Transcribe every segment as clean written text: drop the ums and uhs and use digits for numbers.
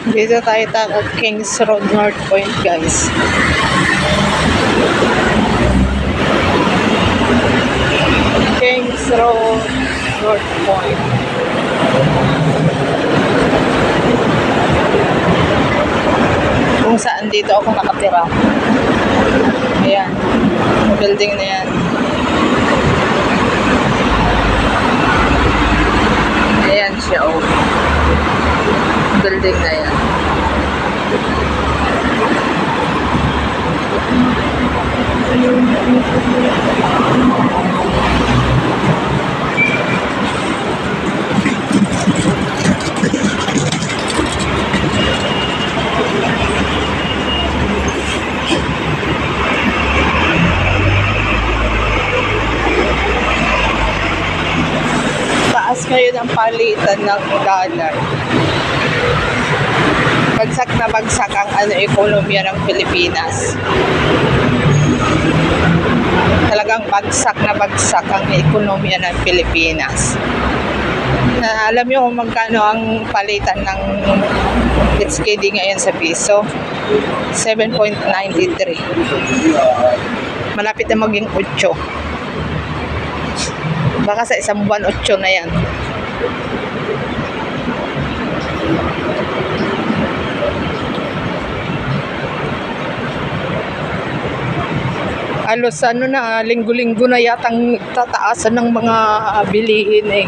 Dito tayo at Kings Road North Point, guys. Kings Road North Point. Kung saan dito ako nakatira. Ayan. Building na yan. Ayan siya, oh. Building na yan. Taas ngayon ang palitan ng dollar. Bagsak na bagsak ang ekonomiya ng Pilipinas. Talagang bagsak na bagsak ang ekonomiya ng Pilipinas. Alam niyo kung magkano ang palitan ng HKD ngayon sa piso? 7.93. Malapit na maging 8. Baka sa isang buwan 8 na yan. Halos na, linggo-linggo na yatang tataasan ng mga bilihin eh.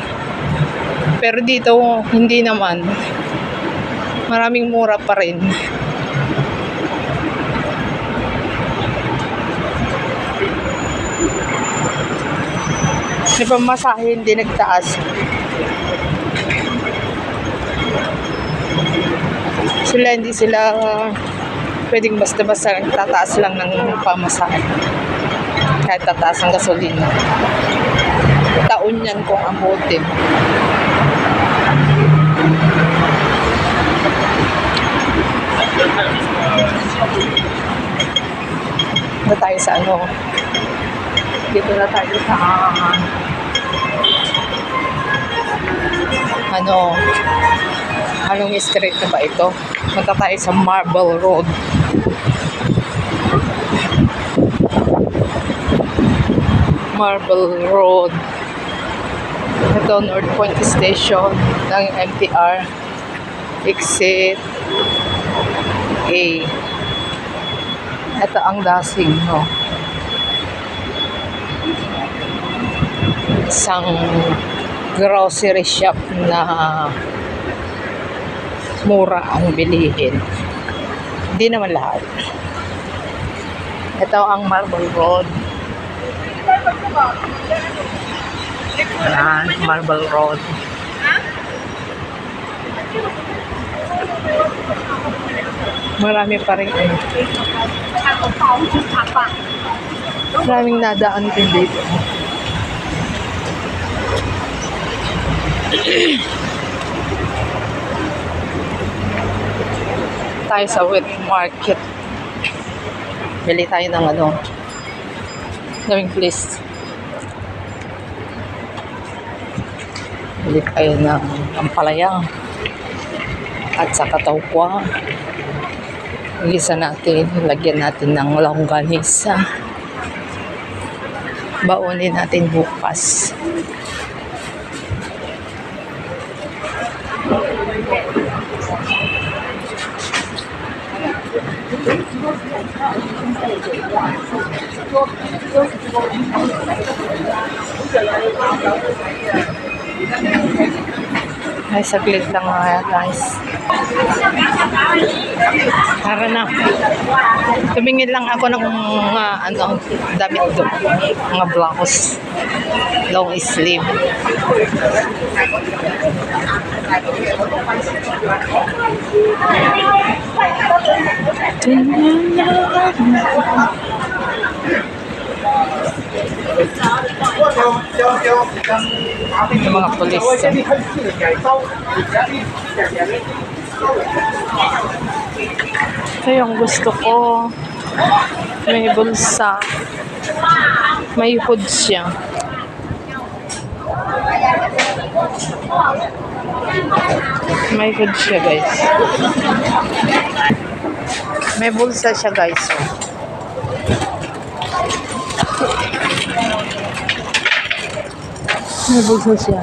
Pero dito, hindi naman. Maraming mura pa rin. Di ba masahe hindi nagtaas? Hindi sila pwedeng basta-basta tataas lang ng pamasahe. Kahit tataas ang gasolina. Taon yan kung abutin. Dito tayo sa dito na tayo sa anong street na ba ito? Punta tayo sa Marble Road. Marble Road. Ito, North Point Station ng MTR. Exit A. Ito ang dasing, no? Isang grocery shop na mura ang bilihin. Hindi naman lahat. Ito ang Marble Road. Ayan, Marble Road. Marami pa rin. Maraming nadaan din dito. Tayo sa wet market. Bili tayo ng daming place. Bili tayo ng ampalaya at saka tauwa. Igisa natin, lagyan natin ng longganisa. Baunin natin bukas. Ay, saglit lang mga guys. Tara na. Tumingin lang ako ng mga damit doon. Mga blouse. Long sleeve. Yung mga pulis. Ito yung gusto ko. May bulsa. May hood siya. May good siya, guys. May bulsa siya, guys. May bulsa siya.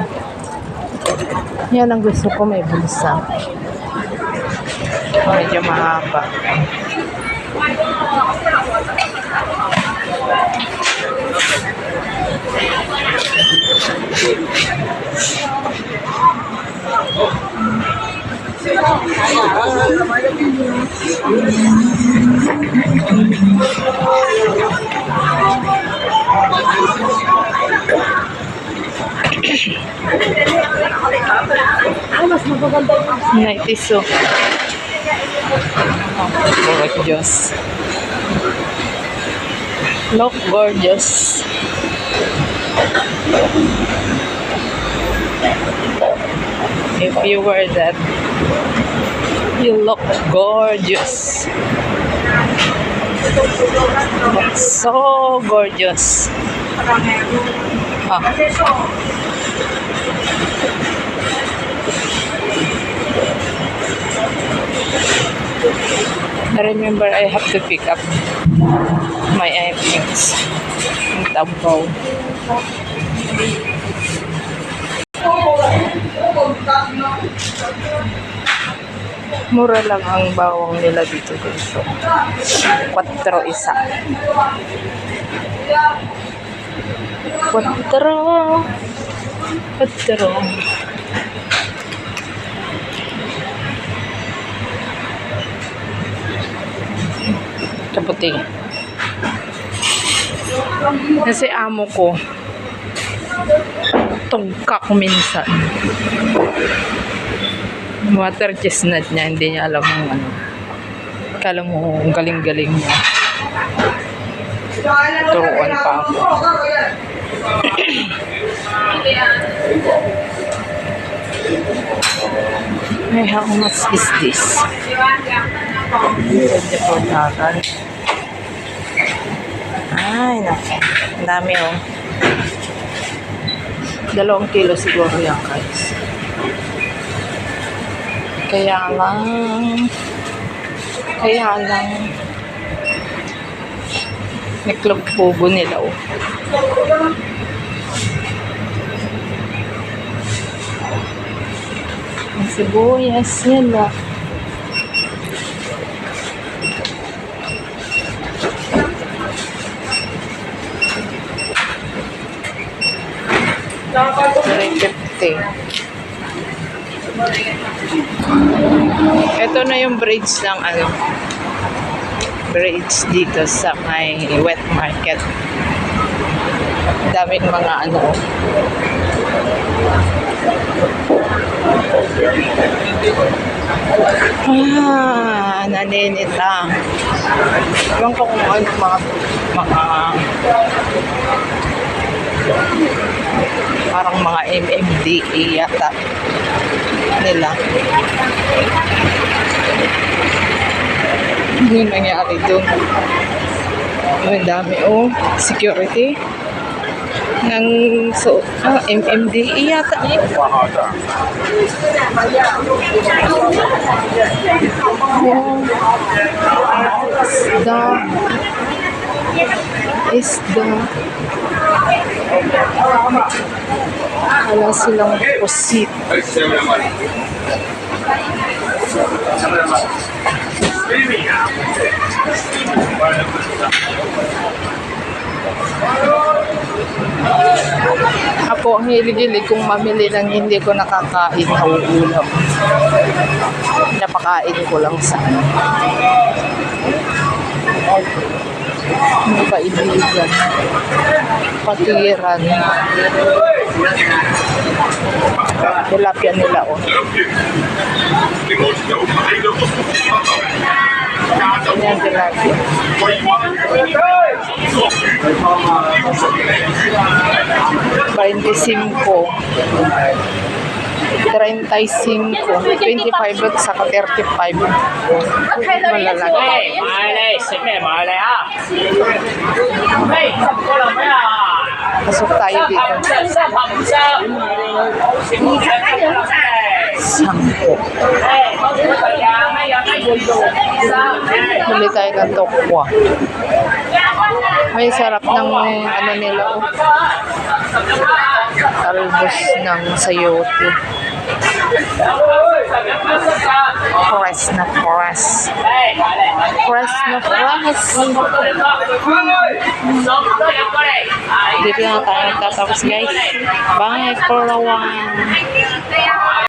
Yan ang gusto ko, may bulsa. Medyo mahaba. Mas magaganda yung Night iso. Oh, gorgeous. Look gorgeous. If you wear that, you look gorgeous. Look so gorgeous. Ah. I remember I have to pick up my items in Tabaw. Mura lang ang bawang nila dito guys. 4 isa. 4. Kaputi. Kasi amo ko tungkak minsan. Water chestnut niya, hindi niya alam kung ano. Kala mo ang galing-galing niya. Turuan pa ako. Hey, how much is this? Ay, naku. Ang dami, oh. 2 kilo siguro yan, guys. Kaya lang, may club pugo nila, oh. Ang sibuyas nila. Ito na yung braids ng braids dito sa may wet market. Daming mga naninit lang. Ewan ko kung ano mga parang mga MMDA yata nila. Ano yung nangyari doon? Ang dami, oh, security ng MMDA yata eh. Isda. Wala silang pusit. Ako ang hilig-hilig kung mamili ng hindi ko nakakain na ulam. Napakain ko lang sa may kaibigan, patiran, tilapia nila, oh. Yan, tilapia. 35, 25 at saka 35. Malalaki. Pasok tayo dito. Sangko. Bili tayo ng tokwa. May sarap ng ano nila. Talbos ng sayote. Fresh na fresh. Fresh na fresh. Dito na tayo tatapos guys. Bye for a while.